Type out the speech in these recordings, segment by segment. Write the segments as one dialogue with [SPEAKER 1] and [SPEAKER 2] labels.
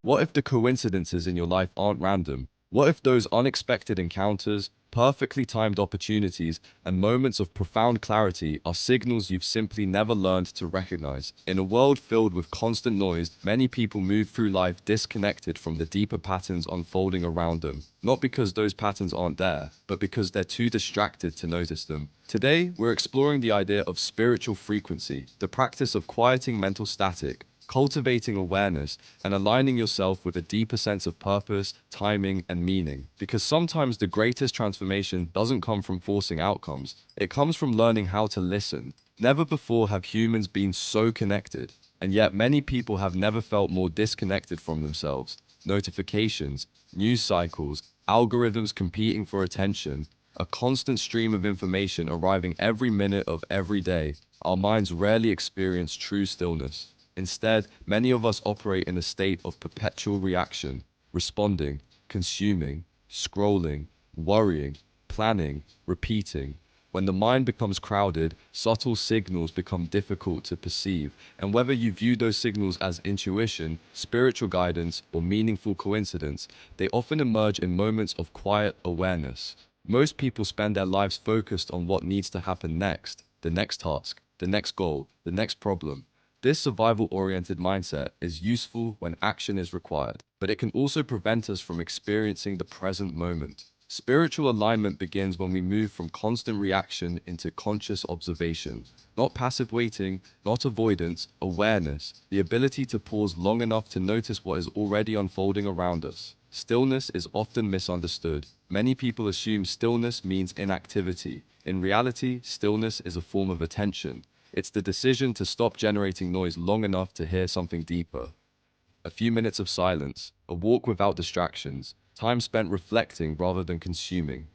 [SPEAKER 1] What if the coincidences in your life aren't random? What if those unexpected encounters, perfectly timed opportunities, and moments of profound clarity are signals you've simply never learned to recognize? In a world filled with constant noise, many people move through life disconnected from the deeper patterns unfolding around them. Not because those patterns aren't there, but because they're too distracted to notice them. Today, we're exploring the idea of spiritual frequency, the practice of quieting mental static, cultivating awareness, and aligning yourself with a deeper sense of purpose, timing, and meaning. Because sometimes the greatest transformation doesn't come from forcing outcomes, it comes from learning how to listen. Never before have humans been so connected, and yet many people have never felt more disconnected from themselves. Notifications, news cycles, algorithms competing for attention, a constant stream of information arriving every minute of every day. Our minds rarely experience true stillness. Instead, many of us operate in a state of perpetual reaction, responding, consuming, scrolling, worrying, planning, repeating. When the mind becomes crowded, subtle signals become difficult to perceive, and whether you view those signals as intuition, spiritual guidance, or meaningful coincidence, they often emerge in moments of quiet awareness. Most people spend their lives focused on what needs to happen next, the next task, the next goal, the next problem. This survival-oriented mindset is useful when action is required, but it can also prevent us from experiencing the present moment. Spiritual alignment begins when we move from constant reaction into conscious observation. Not passive waiting, not avoidance, awareness, the ability to pause long enough to notice what is already unfolding around us. Stillness is often misunderstood. Many people assume stillness means inactivity. In reality, stillness is a form of attention. It's the decision to stop generating noise long enough to hear something deeper. A few minutes of silence, a walk without distractions, time spent reflecting rather than consuming.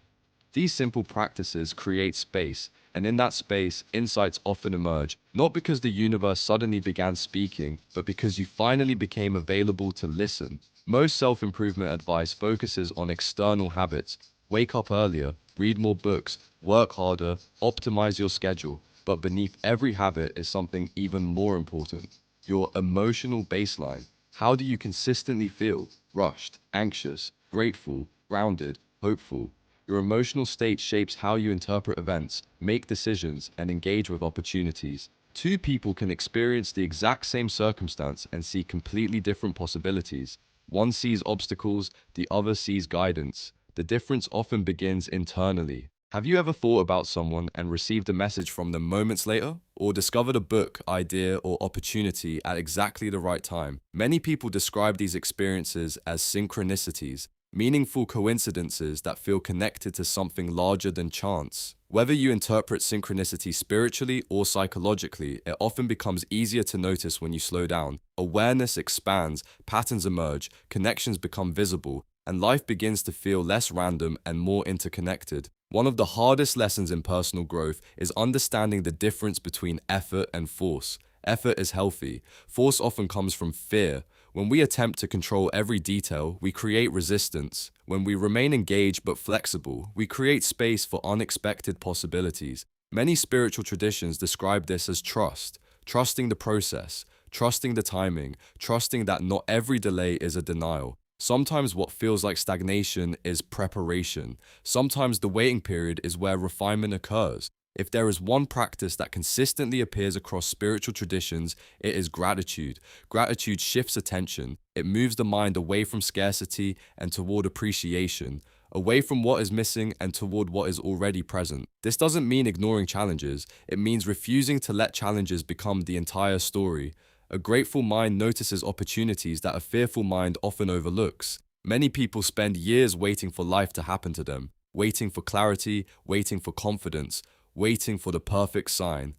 [SPEAKER 1] These simple practices create space, and in that space, insights often emerge, not because the universe suddenly began speaking, but because you finally became available to listen. Most self-improvement advice focuses on external habits. Wake up earlier, read more books, work harder, optimize your schedule. But beneath every habit is something even more important: your emotional baseline. How do you consistently feel? Rushed, anxious, grateful, grounded, hopeful? Your emotional state shapes how you interpret events, make decisions, and engage with opportunities. Two people can experience the exact same circumstance and see completely different possibilities. One sees obstacles, the other sees guidance. The difference often begins internally. Have you ever thought about someone and received a message from them moments later? Or discovered a book, idea, or opportunity at exactly the right time? Many people describe these experiences as synchronicities, meaningful coincidences that feel connected to something larger than chance. Whether you interpret synchronicity spiritually or psychologically, it often becomes easier to notice when you slow down. Awareness expands, patterns emerge, connections become visible, and life begins to feel less random and more interconnected. One of the hardest lessons in personal growth is understanding the difference between effort and force. Effort is healthy. Force often comes from fear. When we attempt to control every detail, we create resistance. When we remain engaged but flexible, we create space for unexpected possibilities. Many spiritual traditions describe this as trust, trusting the process, trusting the timing, trusting that not every delay is a denial. Sometimes what feels like stagnation is preparation. Sometimes the waiting period is where refinement occurs. If there is one practice that consistently appears across spiritual traditions, it is gratitude. Gratitude shifts attention. It moves the mind away from scarcity and toward appreciation, away from what is missing and toward what is already present. This doesn't mean ignoring challenges. It means refusing to let challenges become the entire story. A grateful mind notices opportunities that a fearful mind often overlooks. Many people spend years waiting for life to happen to them, waiting for clarity, waiting for confidence, waiting for the perfect sign.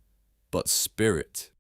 [SPEAKER 1] But spirit,